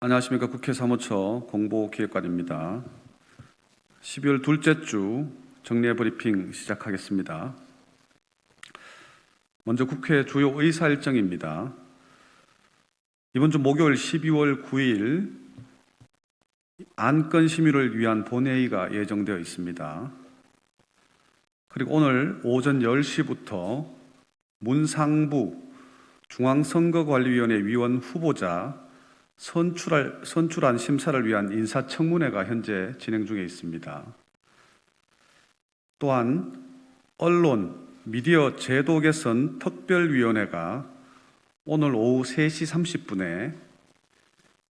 안녕하십니까. 국회 사무처 공보기획관입니다. 12월 둘째 주 정례 브리핑 시작하겠습니다. 먼저 국회 주요 의사 일정입니다. 이번 주 목요일 12월 9일 안건 심의를 위한 본회의가 예정되어 있습니다. 그리고 오늘 오전 10시부터 문상부 중앙선거관리위원회 위원 후보자 선출안 심사를 위한 인사청문회가 현재 진행 중에 있습니다. 또한 언론, 미디어 제도 개선 특별위원회가 오늘 오후 3시 30분에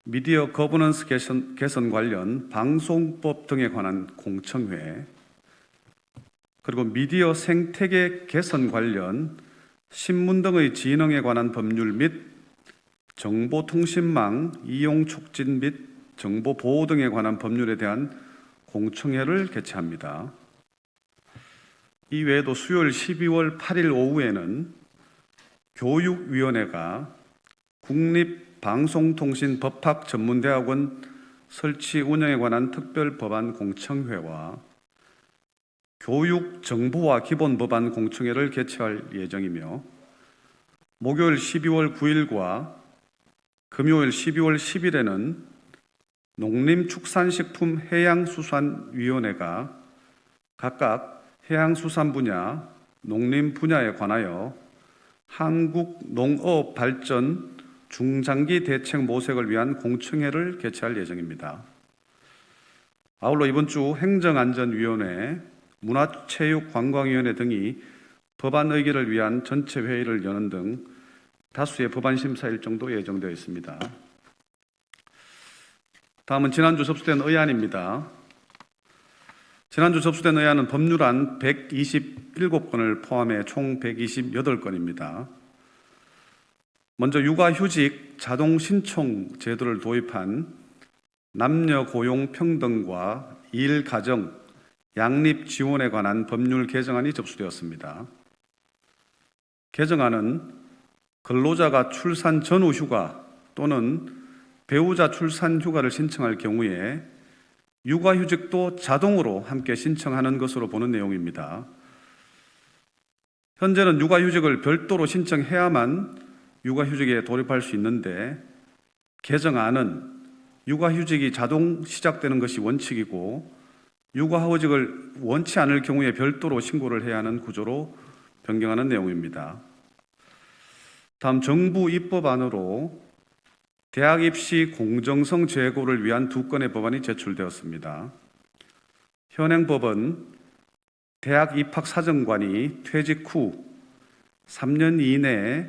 미디어 거버넌스 개선 관련 방송법 등에 관한 공청회, 그리고 미디어 생태계 개선 관련 신문 등의 진흥에 관한 법률 및 정보통신망 이용 촉진 및 정보 보호 등에 관한 법률에 대한 공청회를 개최합니다. 이 외에도 수요일 12월 8일 오후에는 교육위원회가 국립방송통신법학전문대학원 설치 운영에 관한 특별법안 공청회와 교육정보화 기본법안 공청회를 개최할 예정이며, 목요일 12월 9일과 금요일 12월 10일에는 농림축산식품 해양수산위원회가 각각 해양수산 분야, 농림 분야에 관하여 한국농업발전 중장기 대책 모색을 위한 공청회를 개최할 예정입니다. 아울러 이번 주 행정안전위원회, 문화체육관광위원회 등이 법안 의결을 위한 전체 회의를 여는 등 다수의 법안 심사 일정도 예정되어 있습니다. 다음은 지난주 접수된 의안입니다. 지난주 접수된 의안은 법률안 127건을 포함해 총 128건입니다. 먼저 육아휴직 자동 신청 제도를 도입한 남녀 고용 평등과 일 가정 양립 지원에 관한 법률 개정안이 접수되었습니다. 개정안은 근로자가 출산 전후 휴가 또는 배우자 출산 휴가를 신청할 경우에 육아휴직도 자동으로 함께 신청하는 것으로 보는 내용입니다. 현재는 육아휴직을 별도로 신청해야만 육아휴직에 돌입할 수 있는데, 개정안은 육아휴직이 자동 시작되는 것이 원칙이고 육아휴직을 원치 않을 경우에 별도로 신고를 해야 하는 구조로 변경하는 내용입니다. 다음 정부 입법안으로 대학 입시 공정성 제고를 위한 2건의 법안이 제출되었습니다. 현행 법은 대학 입학 사정관이 퇴직 후 3년 이내에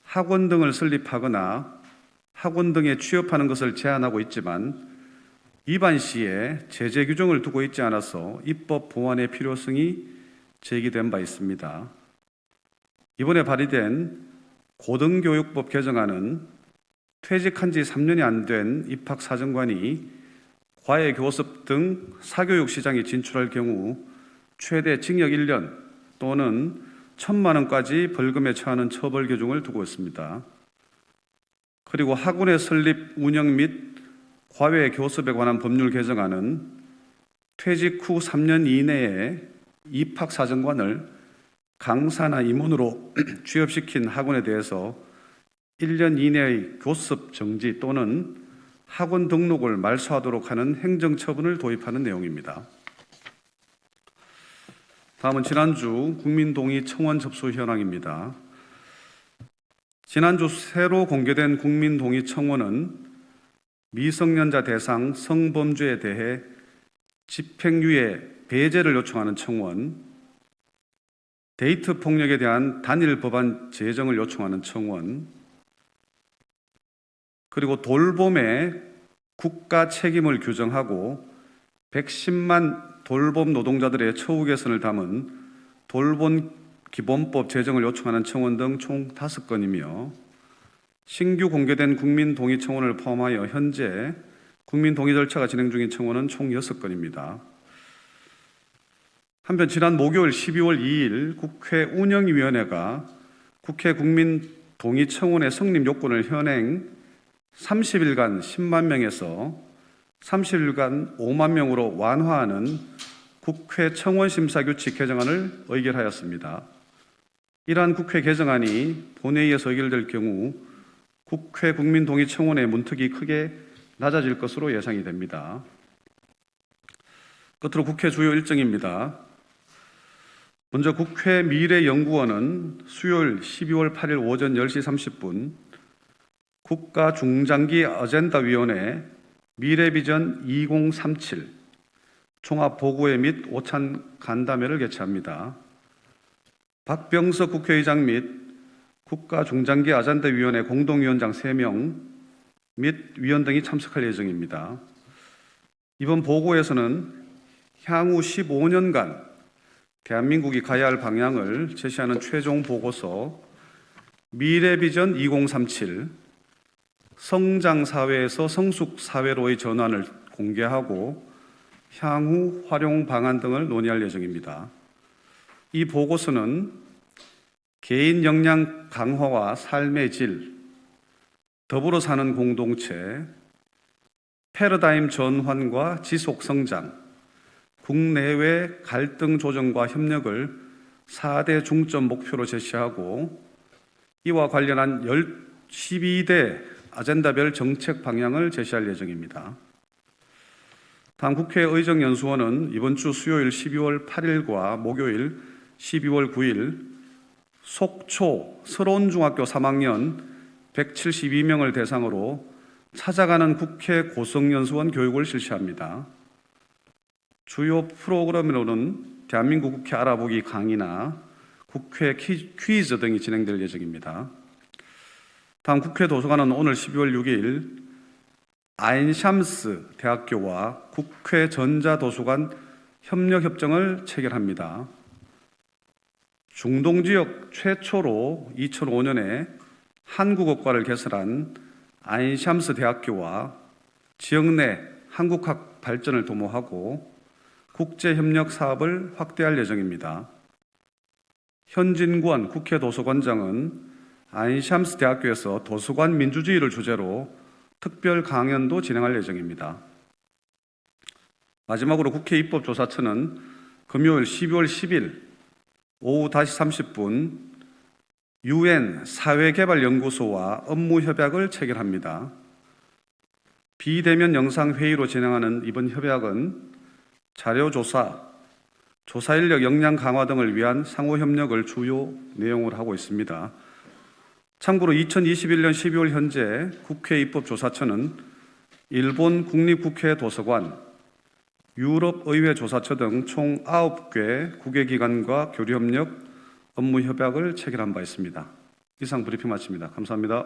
학원 등을 설립하거나 학원 등에 취업하는 것을 제한하고 있지만 위반 시에 제재 규정을 두고 있지 않아서 입법 보완의 필요성이 제기된 바 있습니다. 이번에 발의된 고등교육법 개정안은 퇴직한 지 3년이 안 된 입학사정관이 과외교습 등 사교육 시장에 진출할 경우 최대 징역 1년 또는 1,000만 원까지 벌금에 처하는 처벌 규정을 두고 있습니다. 그리고 학원의 설립, 운영 및 과외교습에 관한 법률 개정안은 퇴직 후 3년 이내에 입학사정관을 강사나 임원으로 취업시킨 학원에 대해서 1년 이내의 교습 정지 또는 학원 등록을 말소하도록 하는 행정처분을 도입하는 내용입니다. 다음은 지난주 국민동의 청원 접수 현황입니다. 지난주 새로 공개된 국민동의 청원은 미성년자 대상 성범죄에 대해 집행유예 배제를 요청하는 청원, 데이트 폭력에 대한 단일 법안 제정을 요청하는 청원, 그리고 돌봄의 국가 책임을 규정하고 110만 돌봄 노동자들의 처우 개선을 담은 돌봄 기본법 제정을 요청하는 청원 등 총 5건이며, 신규 공개된 국민동의 청원을 포함하여 현재 국민동의 절차가 진행 중인 청원은 총 6건입니다. 한편 지난 목요일 12월 2일 국회 운영위원회가 국회 국민동의청원의 성립 요건을 현행 30일간 10만 명에서 30일간 5만 명으로 완화하는 국회 청원심사규칙 개정안을 의결하였습니다. 이러한 국회 개정안이 본회의에서 의결될 경우 국회 국민동의 청원의 문턱이 크게 낮아질 것으로 예상이 됩니다. 끝으로 국회 주요 일정입니다. 먼저 국회 미래연구원은 수요일 12월 8일 오전 10시 30분 국가중장기 어젠다위원회 미래비전 2037 종합보고회 및 오찬 간담회를 개최합니다. 박병석 국회의장 및 국가중장기 어젠다위원회 공동위원장 3명 및 위원 등이 참석할 예정입니다. 이번 보고에서는 향후 15년간 대한민국이 가야 할 방향을 제시하는 최종 보고서 미래비전 2037 성장사회에서 성숙사회로의 전환을 공개하고 향후 활용 방안 등을 논의할 예정입니다. 이 보고서는 개인 역량 강화와 삶의 질, 더불어 사는 공동체, 패러다임 전환과 지속 성장, 국내외 갈등 조정과 협력을 4대 중점 목표로 제시하고 이와 관련한 12대 아젠다별 정책 방향을 제시할 예정입니다. 다음 국회 의정연수원은 이번 주 수요일 12월 8일과 목요일 12월 9일 속초 서론중학교 3학년 172명을 대상으로 찾아가는 국회 고성연수원 교육을 실시합니다. 주요 프로그램으로는 대한민국 국회 알아보기 강의나 국회 퀴즈 등이 진행될 예정입니다. 다음 국회 도서관은 오늘 12월 6일 아인샴스 대학교와 국회 전자도서관 협력협정을 체결합니다. 중동 지역 최초로 2005년에 한국어과를 개설한 아인샴스 대학교와 지역 내 한국학 발전을 도모하고 국제협력 사업을 확대할 예정입니다. 현진권 국회 도서관장은 아인샴스 대학교에서 도서관 민주주의를 주제로 특별 강연도 진행할 예정입니다. 마지막으로 국회 입법조사처는 금요일 12월 10일 오후 5시 30분 UN 사회개발연구소와 업무협약을 체결합니다. 비대면 영상회의로 진행하는 이번 협약은 자료조사, 조사인력 역량 강화 등을 위한 상호협력을 주요 내용으로 하고 있습니다. 참고로 2021년 12월 현재 국회 입법조사처는 일본 국립국회 도서관, 유럽의회 조사처 등 총 9개 국외기관과 교류협력 업무협약을 체결한 바 있습니다. 이상 브리핑 마칩니다. 감사합니다.